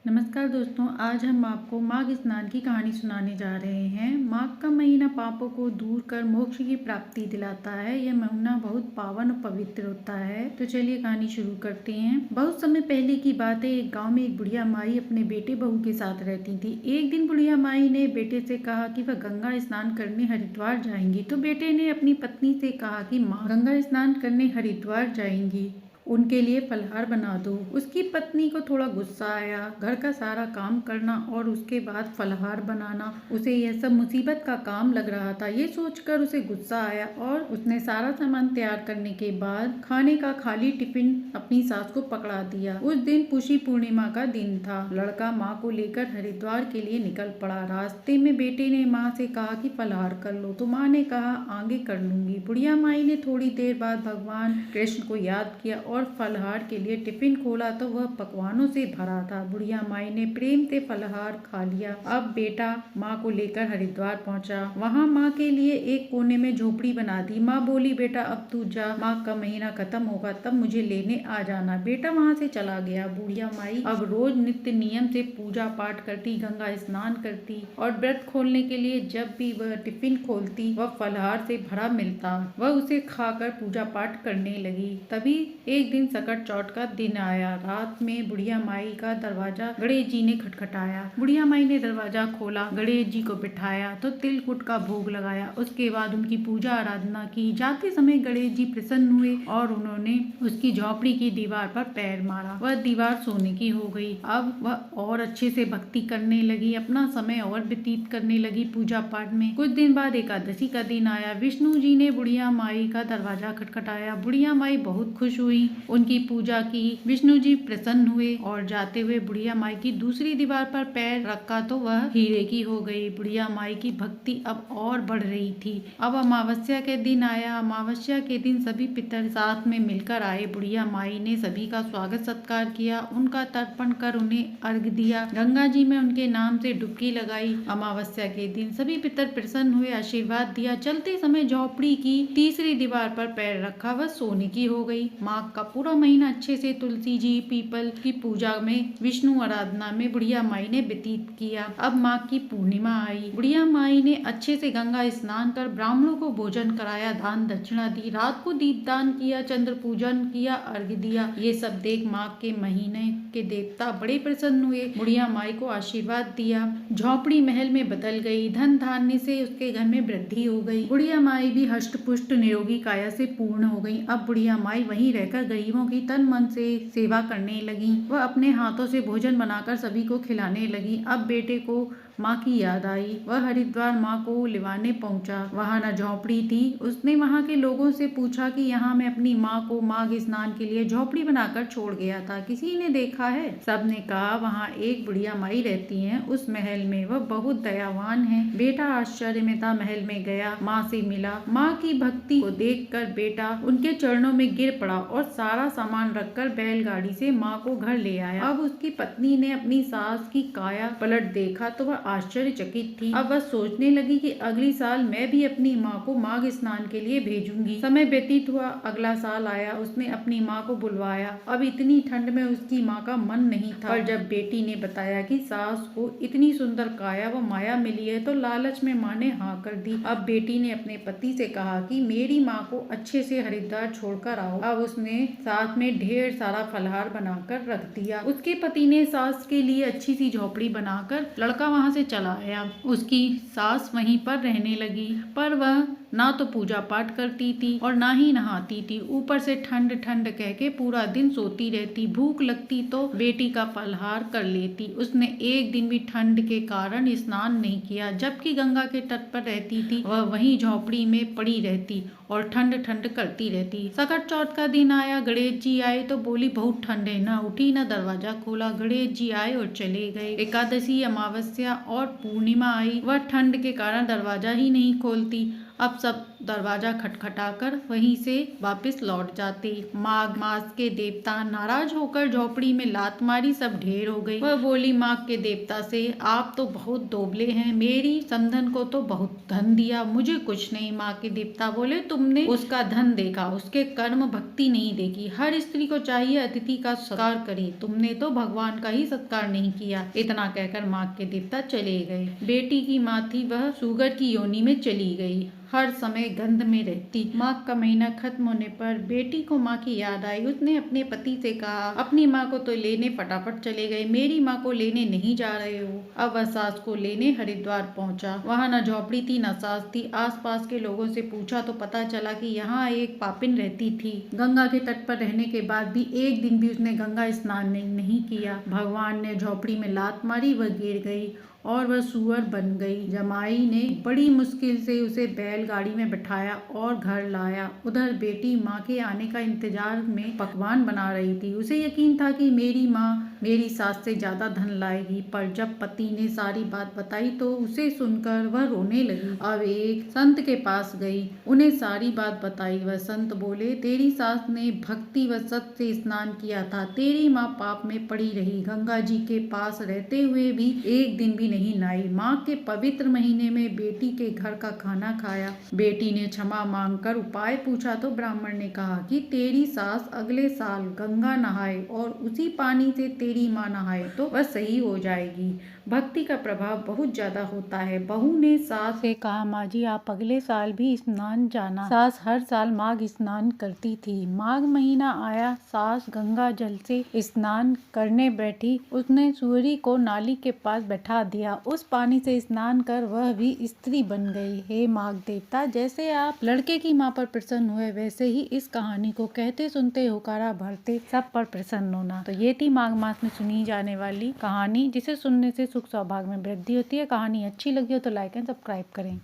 नमस्कार दोस्तों, आज हम आपको माघ स्नान की कहानी सुनाने जा रहे हैं। माघ का महीना पापों को दूर कर मोक्ष की प्राप्ति दिलाता है। यह महीना बहुत पावन और पवित्र होता है। तो चलिए कहानी शुरू करते हैं। बहुत समय पहले की बात है। एक गांव में एक बुढ़िया माई अपने बेटे बहू के साथ रहती थी। एक दिन बुढ़िया माई ने बेटे से कहा कि वह गंगा स्नान करने हरिद्वार जाएंगी। तो बेटे ने अपनी पत्नी से कहा कि माँ, गंगा स्नान करने हरिद्वार जाएंगी, उनके लिए फलहार बना दो। उसकी पत्नी को थोड़ा गुस्सा आया। घर का सारा काम करना और उसके बाद फलहार बनाना, उसे यह सब मुसीबत का काम लग रहा था। ये सोचकर उसे गुस्सा आया और उसने सारा सामान तैयार करने के बाद खाने का खाली टिफिन अपनी सास को पकड़ा दिया। उस दिन पुषी पूर्णिमा का दिन था। लड़का माँ को लेकर हरिद्वार के लिए निकल पड़ा। रास्ते में बेटे ने माँ से कहा कि फलहार कर लो। तो माँ ने कहा आगे कर लूंगी। बुढ़िया माई ने थोड़ी देर बाद भगवान कृष्ण को याद किया और फलहार के लिए टिफिन खोला तो वह पकवानों से भरा था। बुढ़िया माई ने प्रेम से फलहार खा लिया। अब बेटा माँ को लेकर हरिद्वार पहुँचा। वहाँ माँ के लिए एक कोने में झोपड़ी बना दी। माँ बोली, बेटा अब तू जा, माघ का महीना खत्म होगा तब मुझे लेने आ जाना। बेटा वहाँ से चला गया। बुढ़िया माई अब रोज नित्य नियम से पूजा पाठ करती, गंगा स्नान करती और व्रत खोलने के लिए जब भी वह टिफिन खोलती वह फलहार से भरा मिलता। वह उसे खाकर पूजा पाठ करने लगी। तभी एक दिन सकट चौथ का दिन आया। रात में बुढ़िया माई का दरवाजा गणेश जी ने खटखटाया। बुढ़िया माई ने दरवाजा खोला, गणेश जी को बिठाया तो तिलकुट का भोग लगाया। उसके बाद उनकी पूजा आराधना की। जाते समय गणेश जी प्रसन्न हुए और उन्होंने उसकी झोपड़ी की दीवार पर पैर मारा। वह दीवार सोने की हो गई। अब वह और अच्छे से भक्ति करने लगी, अपना समय और व्यतीत करने लगी पूजा पाठ में। कुछ दिन बाद एकादशी का दिन आया। विष्णु जी ने बुढ़िया माई का दरवाजा खटखटाया। बुढ़िया माई बहुत खुश हुई, उनकी पूजा की। विष्णु जी प्रसन्न हुए और जाते हुए बुढ़िया माई की दूसरी दीवार पर पैर रखा तो वह हीरे की हो गई। बुढ़िया माई की भक्ति अब और बढ़ रही थी। अब अमावस्या के दिन आया। अमावस्या के दिन सभी पितर साथ में मिलकर आए। बुढ़िया माई ने सभी का स्वागत सत्कार किया, उनका तर्पण कर उन्हें अर्घ दिया, गंगा जी में उनके नाम से डुबकी लगाई। अमावस्या के दिन सभी पितर प्रसन्न हुए, आशीर्वाद दिया। चलते समय झोपड़ी की तीसरी दीवार पर पैर रखा, वह सोने की हो गई। माघ का पूरा महीना अच्छे से तुलसी जी, पीपल की पूजा में, विष्णु आराधना में बुढ़िया माई ने व्यतीत किया। अब माघ की पूर्णिमा आई। बुढ़िया माई ने अच्छे से गंगा स्नान कर ब्राह्मणों को भोजन कराया, दान दक्षिणा दी, रात को दीपदान किया, चंद्र पूजन किया, अर्घ्य दिया। ये सब देख माघ के महीने के देवता बड़े प्रसन्न हुए, बुढ़िया माई को आशीर्वाद दिया। झोपड़ी महल में बदल गई। धन धान्य से उसके घर में वृद्धि हो गई। बुढ़िया माई भी हष्ट पुष्ट निरोगी काया से पूर्ण हो गई। अब बुढ़िया माई वहीं रहकर गरीबों की तन मन से सेवा करने लगी। वह अपने हाथों से भोजन बनाकर सभी को खिलाने लगी। अब बेटे को माँ की याद आई। वह हरिद्वार माँ को लिवाने पहुँचा। वहाँ न झोपड़ी थी। उसने वहाँ के लोगों से पूछा कि यहाँ मैं अपनी माँ को माघ स्नान के लिए झोपड़ी बनाकर छोड़ गया था, किसी ने देखा है? सबने कहा वहाँ एक बुढ़िया माई रहती है, उस महल में, वह बहुत दयावान है। बेटा आश्चर्य में था, महल में गया, माँ से मिला। माँ की भक्ति को देखकर बेटा उनके चरणों में गिर पड़ा और सारा सामान रखकर बैलगाड़ी से माँ को घर ले आया। अब उसकी पत्नी ने अपनी सास की काया पलट देखा तो वह आश्चर्यचकित थी। अब वह सोचने लगी कि अगली साल मैं भी अपनी माँ को माघ स्नान के लिए भेजूंगी। समय व्यतीत हुआ, अगला साल आया। उसने अपनी माँ को बुलवाया। अब इतनी ठंड में उसकी माँ का मन नहीं था, पर जब बेटी ने बताया कि सास को इतनी सुंदर काया व माया मिली है तो लालच में माँ ने हाँ कर दी। अब बेटी ने अपने पति से कहा कि मेरी माँ को अच्छे से हरिद्वार छोड़कर आओ। अब उसने साथ में ढेर सारा फलहार बनाकर रख दिया। उसके पति ने सास के लिए अच्छी सी झोपड़ी बनाकर लड़का वहाँ से चला आया। उसकी सास वहीं पर रहने लगी, पर वह ना तो पूजा पाठ करती थी और ना ही नहाती थी। ऊपर से ठंड ठंड कह के पूरा दिन सोती रहती। भूख लगती तो बेटी का फलहार कर लेती। उसने एक दिन भी ठंड के कारण स्नान नहीं किया। जबकि गंगा के तट पर रहती थी, वह वहीं झोपड़ी में पड़ी रहती और ठंड ठंड करती रहती। सकट चौथ का दिन आया। गणेश जी आए तो बोली बहुत ठंड है, न उठी न दरवाजा खोला। गणेश जी आए और चले गए। एकादशी, अमावस्या और पूर्णिमा आई। वह ठंड के कारण दरवाजा ही नहीं खोलती। अब सब दरवाजा खटखटाकर वहीं से वापस लौट जाती। माघ मास के देवता नाराज होकर झोपड़ी में लात मारी, सब ढेर हो गई। वह बोली माघ के देवता से, आप तो बहुत दोबले हैं, मेरी समधन को तो बहुत धन दिया, मुझे कुछ नहीं। माँ के देवता बोले, तुमने उसका धन देखा, उसके कर्म भक्ति नहीं देखी। हर स्त्री को चाहिए अतिथि का सत्कार करे, तुमने तो भगवान का ही सत्कार नहीं किया। इतना कहकर माँ के देवता चले गए। बेटी की माँ थी, वह सूगर की योनि में चली गई, हर समय गंध में रहती। माघ का महीना खत्म होने पर बेटी को माँ की याद आई। उसने अपने पति से कहा, अपनी माँ को तो लेने फटाफट चले गए, मेरी माँ को लेने नहीं जा रहे हो। अब वह सास को लेने हरिद्वार पहुंचा। वहाँ न झोपड़ी थी न सास थी। आसपास के लोगों से पूछा तो पता चला कि यहाँ एक पापिन रहती थी। गंगा के तट पर रहने के बाद भी एक दिन भी उसने गंगा स्नान नहीं किया। भगवान ने झोपड़ी में लात मारी, वह गिर गई और वह सूअर बन गई। जमाई ने बड़ी मुश्किल से उसे बैलगाड़ी में बिठाया और घर लाया। उधर बेटी माँ के आने का इंतजार में पकवान बना रही थी। उसे यकीन था कि मेरी माँ मेरी सास से ज्यादा धन लाएगी, पर जब पति ने सारी बात बताई तो उसे सुनकर वह रोने लगी। अब एक संत के पास गई, उन्हें सारी बात बताई। वह संत बोले, तेरी सास ने भक्ति व सत्य से स्नान किया था, तेरी माँ पाप में पड़ी रही, गंगा जी के पास रहते हुए भी एक दिन भी नहीं नहाई। माँ के पवित्र महीने में बेटी के घर का खाना खाया। बेटी ने क्षमा मांगकर उपाय पूछा तो ब्राह्मण ने कहा कि तेरी सास अगले साल गंगा नहाए और उसी पानी से तेरी माँ नहाए तो वह सही हो जाएगी। भक्ति का प्रभाव बहुत ज्यादा होता है। बहू ने सास से कहा, माँ जी आप अगले साल भी स्नान जाना। सास हर साल माघ स्नान करती थी। माघ महीना आया, सास गंगा जल से स्नान करने बैठी। उसने सूरी को नाली के पास बैठा दिया। उस पानी से स्नान कर वह भी स्त्री बन गई। हे माघ देवता, जैसे आप लड़के की माँ पर प्रसन्न हुए, वैसे ही इस कहानी को कहते सुनते होकारा भरते सब पर प्रसन्न होना। तो ये थी माघ मास में सुनी जाने वाली कहानी, जिसे सुनने से सुख सौभाग्य में वृद्धि होती है। कहानी अच्छी लगी हो तो लाइक एंड सब्सक्राइब करें।